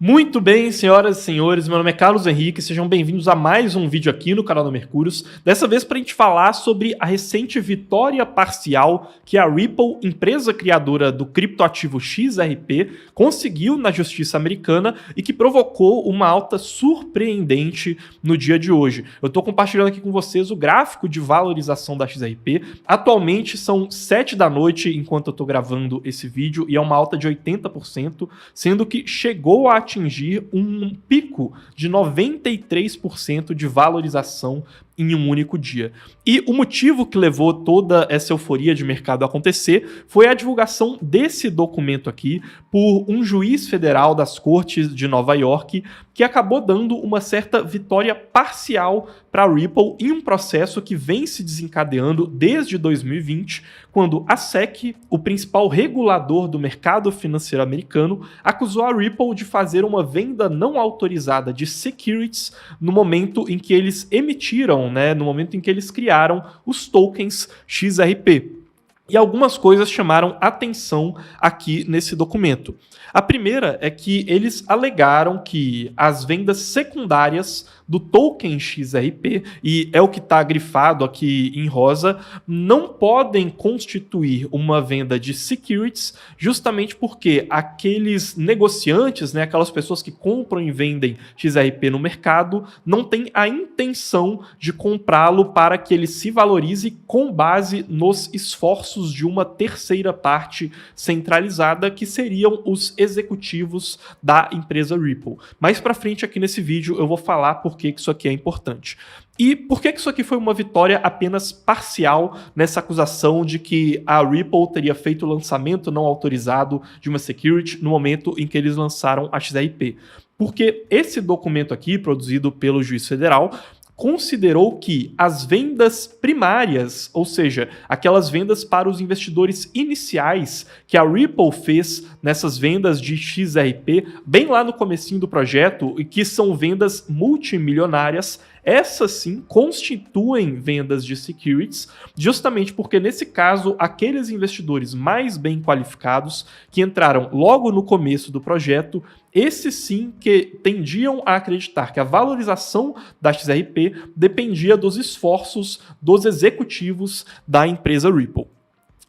Muito bem, senhoras e senhores, meu nome é Carlos Henrique, sejam bem-vindos a mais um vídeo aqui no canal da Mercúrios, dessa vez para a gente falar sobre a recente vitória parcial que a Ripple, empresa criadora do criptoativo XRP, conseguiu na justiça americana e que provocou uma alta surpreendente no dia de hoje. Eu estou compartilhando aqui com vocês o gráfico de valorização da XRP, atualmente são 7 da noite enquanto eu estou gravando esse vídeo e é uma alta de 80%, sendo que chegou a atingir um pico de 93% de valorização em um único dia. E o motivo que levou toda essa euforia de mercado a acontecer foi a divulgação desse documento aqui por um juiz federal das cortes de Nova York que acabou dando uma certa vitória parcial para a Ripple em um processo que vem se desencadeando desde 2020, quando a SEC, o principal regulador do mercado financeiro americano, acusou a Ripple de fazer uma venda não autorizada de securities no momento em que eles emitiram, no momento em que eles criaram os tokens XRP. E algumas coisas chamaram atenção aqui nesse documento. A primeira é que eles alegaram que as vendas secundárias do token XRP, e é o que está grifado aqui em rosa, não podem constituir uma venda de securities, justamente porque aqueles negociantes, aquelas pessoas que compram e vendem XRP no mercado, não têm a intenção de comprá-lo para que ele se valorize com base nos esforços de uma terceira parte centralizada, que seriam os executivos da empresa Ripple. Mais para frente aqui nesse vídeo eu vou falar por que isso aqui é importante. E por que isso aqui foi uma vitória apenas parcial nessa acusação de que a Ripple teria feito o lançamento não autorizado de uma security no momento em que eles lançaram a XRP? Porque esse documento aqui, produzido pelo juiz federal, considerou que as vendas primárias, ou seja, aquelas vendas para os investidores iniciais que a Ripple fez nessas vendas de XRP, bem lá no comecinho do projeto, e que são vendas multimilionárias, essas sim constituem vendas de securities, justamente porque nesse caso, aqueles investidores mais bem qualificados que entraram logo no começo do projeto, esses sim que tendiam a acreditar que a valorização da XRP dependia dos esforços dos executivos da empresa Ripple.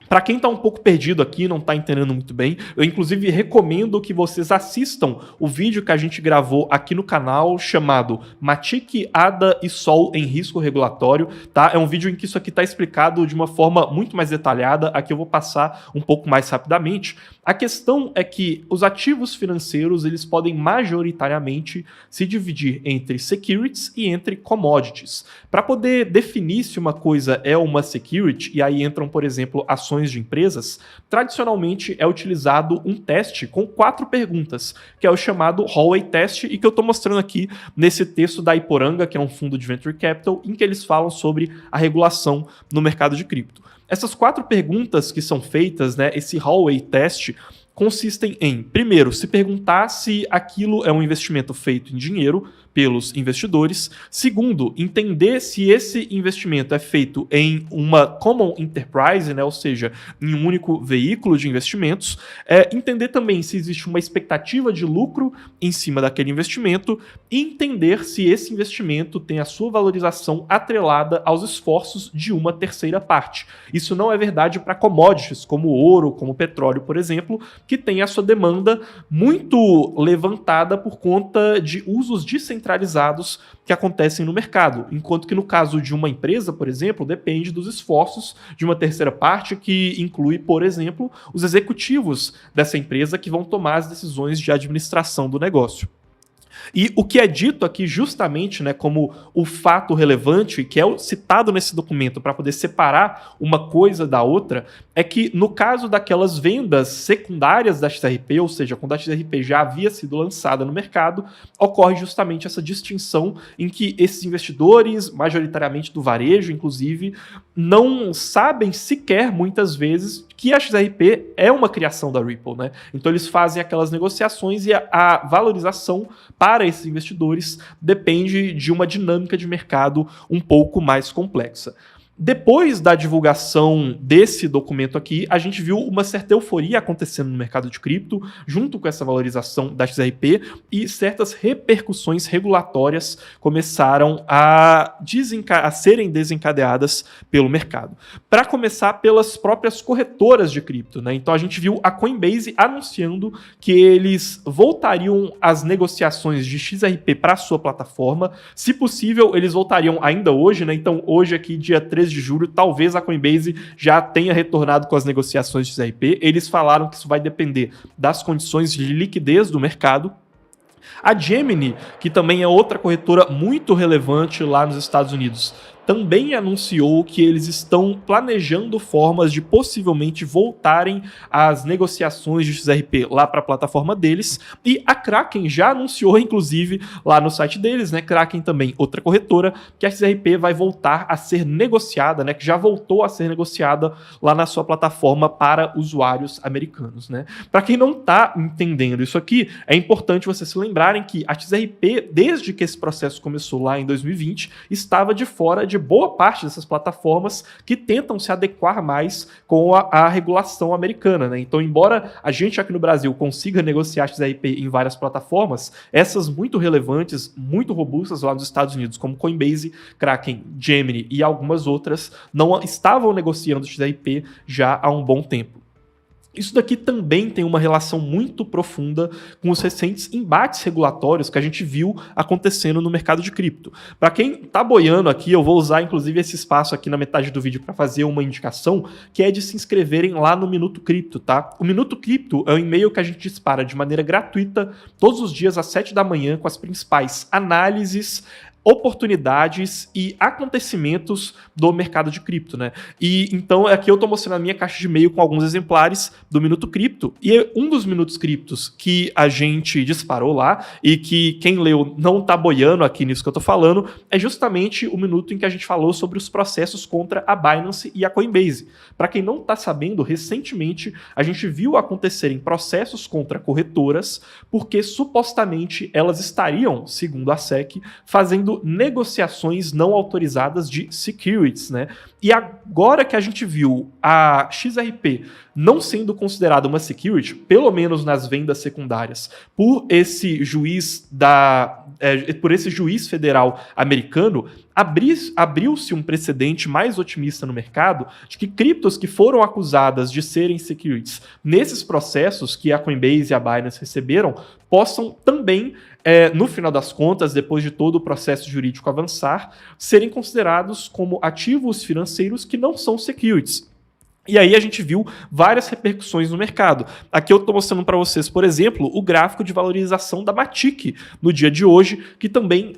Para quem está um pouco perdido aqui, não está entendendo muito bem, eu inclusive recomendo que vocês assistam o vídeo que a gente gravou aqui no canal chamado Matic, ADA e Sol em risco regulatório, tá? É um vídeo em que isso aqui está explicado de uma forma muito mais detalhada, aqui eu vou passar um pouco mais rapidamente. A questão é que os ativos financeiros eles podem majoritariamente se dividir entre securities e entre commodities. Para poder definir se uma coisa é uma security, e aí entram, por exemplo, ações de empresas, tradicionalmente é utilizado um teste com 4 perguntas, que é o chamado Hallway Test, e que eu estou mostrando aqui nesse texto da Iporanga, que é um fundo de Venture Capital, em que eles falam sobre a regulação no mercado de cripto. Essas 4 perguntas que são feitas, esse Hallway Test, consistem em, primeiro, se perguntar se aquilo é um investimento feito em dinheiro pelos investidores. Segundo, entender se esse investimento é feito em uma common enterprise, ou seja, em um único veículo de investimentos. Entender também se existe uma expectativa de lucro em cima daquele investimento e entender se esse investimento tem a sua valorização atrelada aos esforços de uma terceira parte. Isso não é verdade para commodities, como ouro, como petróleo, por exemplo, que tem a sua demanda muito levantada por conta de usos descentralizados que acontecem no mercado, enquanto que no caso de uma empresa, por exemplo, depende dos esforços de uma terceira parte que inclui, por exemplo, os executivos dessa empresa que vão tomar as decisões de administração do negócio. E o que é dito aqui justamente como o fato relevante, que é citado nesse documento para poder separar uma coisa da outra, é que no caso daquelas vendas secundárias da XRP, ou seja, quando a XRP já havia sido lançada no mercado, ocorre justamente essa distinção em que esses investidores, majoritariamente do varejo, inclusive, não sabem sequer, muitas vezes, que a XRP é uma criação da Ripple, Então eles fazem aquelas negociações e a valorização para esses investidores depende de uma dinâmica de mercado um pouco mais complexa. Depois da divulgação desse documento aqui, a gente viu uma certa euforia acontecendo no mercado de cripto, junto com essa valorização da XRP, e certas repercussões regulatórias começaram a serem desencadeadas pelo mercado. Para começar, pelas próprias corretoras de cripto, né? Então a gente viu a Coinbase anunciando que eles voltariam às negociações de XRP para sua plataforma. Se possível, eles voltariam ainda hoje, né? Então hoje aqui, dia 13 de julho, talvez a Coinbase já tenha retornado com as negociações de XRP. Eles falaram que isso vai depender das condições de liquidez do mercado. A Gemini, que também é outra corretora muito relevante lá nos Estados Unidos, também anunciou que eles estão planejando formas de possivelmente voltarem às negociações de XRP lá para a plataforma deles. E a Kraken já anunciou, inclusive, lá no site deles, né? Kraken também, outra corretora, que a XRP vai voltar a ser negociada, né? Que já voltou a ser negociada lá na sua plataforma para usuários americanos, né? Para quem não está entendendo isso aqui, é importante vocês se lembrarem que a XRP, desde que esse processo começou lá em 2020, estava de fora de boa parte dessas plataformas que tentam se adequar mais com a regulação americana, né? Então, embora a gente aqui no Brasil consiga negociar XRP em várias plataformas, essas muito relevantes, muito robustas lá nos Estados Unidos, como Coinbase, Kraken, Gemini e algumas outras, não estavam negociando XRP já há um bom tempo. Isso daqui também tem uma relação muito profunda com os recentes embates regulatórios que a gente viu acontecendo no mercado de cripto. Para quem está boiando aqui, eu vou usar inclusive esse espaço aqui na metade do vídeo para fazer uma indicação, que é de se inscreverem lá no Minuto Cripto, tá? O Minuto Cripto é um e-mail que a gente dispara de maneira gratuita todos os dias às 7 da manhã com as principais análises, oportunidades e acontecimentos do mercado de cripto, né? E então aqui eu tô mostrando a minha caixa de e-mail com alguns exemplares do Minuto Cripto, e um dos Minutos Criptos que a gente disparou lá e que quem leu não tá boiando aqui nisso que eu tô falando, é justamente o minuto em que a gente falou sobre os processos contra a Binance e a Coinbase. Para quem não tá sabendo, recentemente a gente viu acontecerem processos contra corretoras porque supostamente elas estariam, segundo a SEC, fazendo negociações não autorizadas de securities, né? E agora que a gente viu a XRP não sendo considerada uma security, pelo menos nas vendas secundárias, por esse juiz federal americano, abriu-se um precedente mais otimista no mercado de que criptos que foram acusadas de serem securities nesses processos que a Coinbase e a Binance receberam possam também, no final das contas, depois de todo o processo jurídico avançar, serem considerados como ativos financeiros que não são securities. E aí a gente viu várias repercussões no mercado. Aqui eu estou mostrando para vocês, por exemplo, o gráfico de valorização da Matic no dia de hoje, que também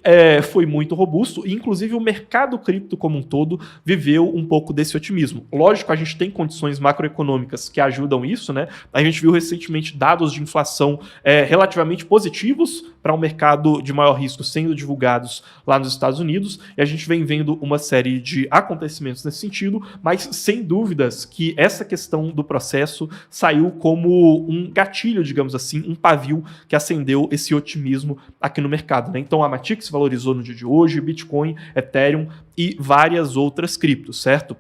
foi muito robusto, e inclusive o mercado cripto como um todo viveu um pouco desse otimismo. Lógico, a gente tem condições macroeconômicas que ajudam isso, né? A gente viu recentemente dados de inflação relativamente positivos para um mercado de maior risco sendo divulgados lá nos Estados Unidos, e a gente vem vendo uma série de acontecimentos nesse sentido, mas sem dúvidas que essa questão do processo saiu como um gatilho, digamos assim, um pavio que acendeu esse otimismo aqui no mercado, né? Então a Matic se valorizou no dia de hoje, Bitcoin, Ethereum e várias outras criptos, certo?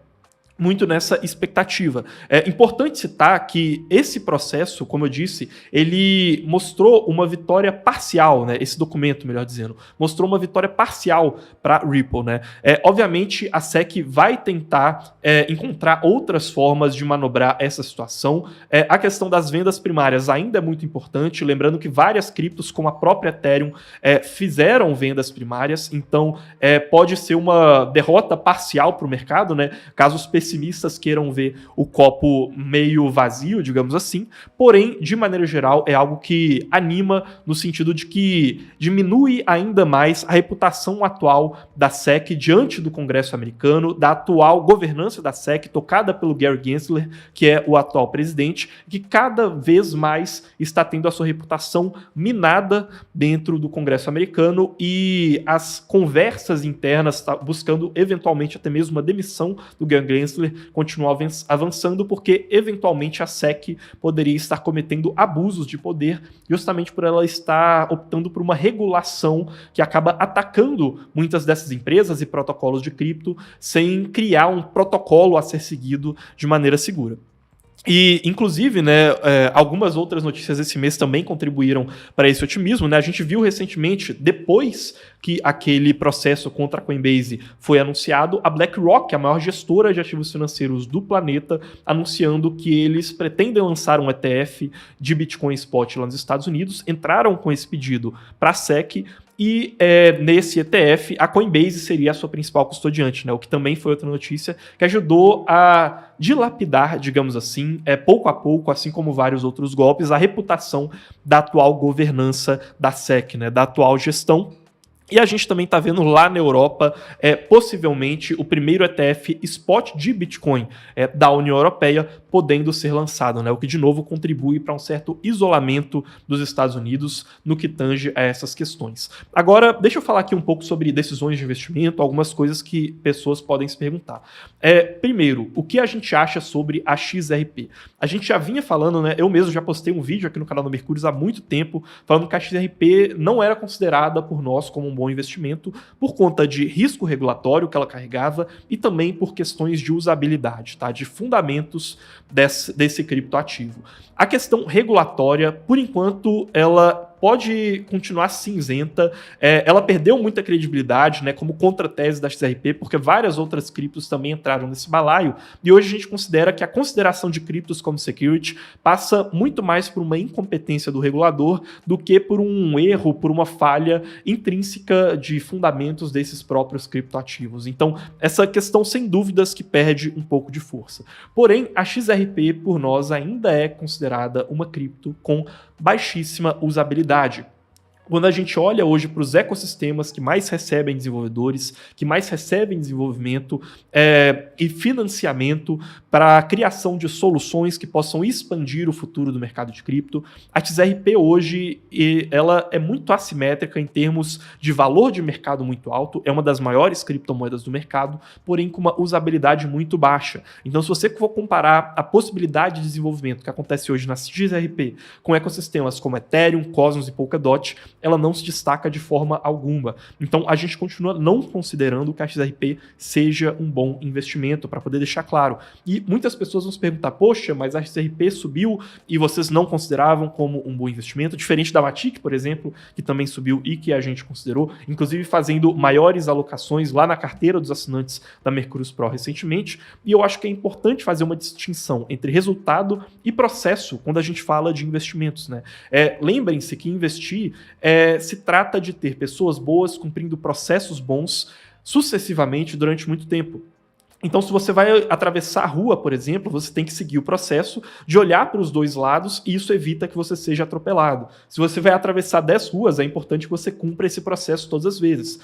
Muito nessa expectativa. É importante citar que esse processo, como eu disse, ele mostrou uma vitória parcial, né? Esse documento, melhor dizendo, mostrou uma vitória parcial para Ripple, né? Obviamente, a SEC vai tentar encontrar outras formas de manobrar essa situação. A questão das vendas primárias ainda é muito importante, lembrando que várias criptos, como a própria Ethereum, fizeram vendas primárias, então pode ser uma derrota parcial para o mercado, né? Caso os pessimistas queiram ver o copo meio vazio, digamos assim, porém, de maneira geral, é algo que anima no sentido de que diminui ainda mais a reputação atual da SEC diante do Congresso americano, da atual governança da SEC, tocada pelo Gary Gensler, que é o atual presidente, que cada vez mais está tendo a sua reputação minada dentro do Congresso americano, e as conversas internas buscando eventualmente até mesmo uma demissão do Gary Gensler Gensler continuar avançando, porque eventualmente a SEC poderia estar cometendo abusos de poder, justamente por ela estar optando por uma regulação que acaba atacando muitas dessas empresas e protocolos de cripto sem criar um protocolo a ser seguido de maneira segura. E, inclusive, né, algumas outras notícias esse mês também contribuíram para esse otimismo, né? A gente viu recentemente, depois que aquele processo contra a Coinbase foi anunciado, a BlackRock, a maior gestora de ativos financeiros do planeta, anunciando que eles pretendem lançar um ETF de Bitcoin Spot lá nos Estados Unidos, entraram com esse pedido para a SEC, e nesse ETF, a Coinbase seria a sua principal custodiante, né? O que também foi outra notícia que ajudou a dilapidar, digamos assim, pouco a pouco, assim como vários outros golpes, a reputação da atual governança da SEC, né? Da atual gestão. E a gente também está vendo lá na Europa, possivelmente, o primeiro ETF spot de Bitcoin da União Europeia podendo ser lançado, né? O que, de novo, contribui para um certo isolamento dos Estados Unidos no que tange a essas questões. Agora, deixa eu falar aqui um pouco sobre decisões de investimento, algumas coisas que pessoas podem se perguntar. Primeiro, o que a gente acha sobre a XRP? A gente já vinha falando, né? Eu mesmo já postei um vídeo aqui no canal do Mercúrio há muito tempo, falando que a XRP não era considerada por nós como um bom investimento por conta de risco regulatório que ela carregava e também por questões de usabilidade, tá? De fundamentos desse criptoativo. A questão regulatória, por enquanto, ela pode continuar cinzenta. Ela perdeu muita credibilidade, né, como contratese da XRP, porque várias outras criptos também entraram nesse balaio, e hoje a gente considera que a consideração de criptos como security passa muito mais por uma incompetência do regulador do que por um erro, por uma falha intrínseca de fundamentos desses próprios criptoativos. Então, essa questão, sem dúvidas, que perde um pouco de força. Porém, a XRP, por nós, ainda é considerada uma cripto com baixíssima usabilidade. Quando a gente olha hoje para os ecossistemas que mais recebem desenvolvedores, que mais recebem desenvolvimento e financiamento para a criação de soluções que possam expandir o futuro do mercado de cripto, a XRP hoje ela é muito assimétrica em termos de valor de mercado muito alto, é uma das maiores criptomoedas do mercado, porém com uma usabilidade muito baixa. Então, se você for comparar a possibilidade de desenvolvimento que acontece hoje na XRP com ecossistemas como Ethereum, Cosmos e Polkadot, ela não se destaca de forma alguma. Então, a gente continua não considerando que a XRP seja um bom investimento, para poder deixar claro. E muitas pessoas vão se perguntar, poxa, mas a XRP subiu e vocês não consideravam como um bom investimento, diferente da Matic, por exemplo, que também subiu e que a gente considerou, inclusive fazendo maiores alocações lá na carteira dos assinantes da Mercúrios Pro recentemente. E eu acho que é importante fazer uma distinção entre resultado e processo quando a gente fala de investimentos, né? Lembrem-se que investir se trata de ter pessoas boas cumprindo processos bons sucessivamente durante muito tempo. Então, se você vai atravessar a rua, por exemplo, você tem que seguir o processo de olhar para os dois lados e isso evita que você seja atropelado. Se você vai atravessar 10 ruas, é importante que você cumpra esse processo todas as vezes.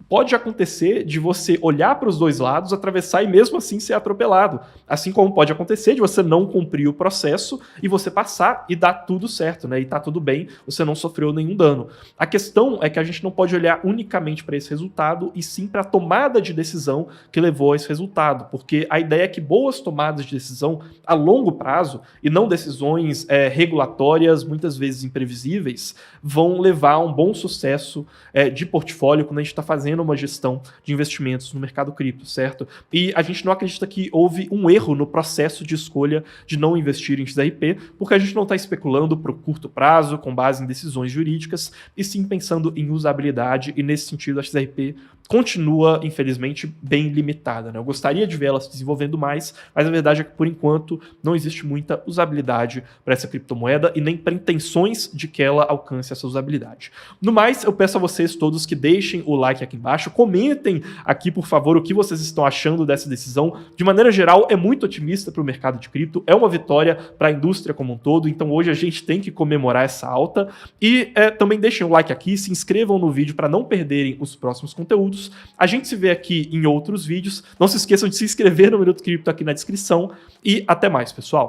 Pode acontecer de você olhar para os dois lados, atravessar e mesmo assim ser atropelado. Assim como pode acontecer de você não cumprir o processo e você passar e dar tudo certo, né? E tá tudo bem, você não sofreu nenhum dano. A questão é que a gente não pode olhar unicamente para esse resultado e sim para a tomada de decisão que levou a esse resultado. Porque a ideia é que boas tomadas de decisão a longo prazo e não decisões regulatórias, muitas vezes imprevisíveis, vão levar a um bom sucesso de portfólio quando a gente está fazendo uma gestão de investimentos no mercado cripto, certo? E a gente não acredita que houve um erro no processo de escolha de não investir em XRP, porque a gente não está especulando para o curto prazo, com base em decisões jurídicas, e sim pensando em usabilidade, e nesse sentido a XRP continua, infelizmente, bem limitada, né? Eu gostaria de ver ela se desenvolvendo mais, mas a verdade é que, por enquanto, não existe muita usabilidade para essa criptomoeda e nem pretensões de que ela alcance essa usabilidade. No mais, eu peço a vocês todos que deixem o like aqui embaixo, comentem aqui, por favor, o que vocês estão achando dessa decisão. De maneira geral, é muito otimista para o mercado de cripto, é uma vitória para a indústria como um todo, então hoje a gente tem que comemorar essa alta. E também deixem o like aqui, se inscrevam no vídeo para não perderem os próximos conteúdos. A gente se vê aqui em outros vídeos. Não se esqueçam de se inscrever no Minuto Cripto aqui na descrição. E até mais, pessoal.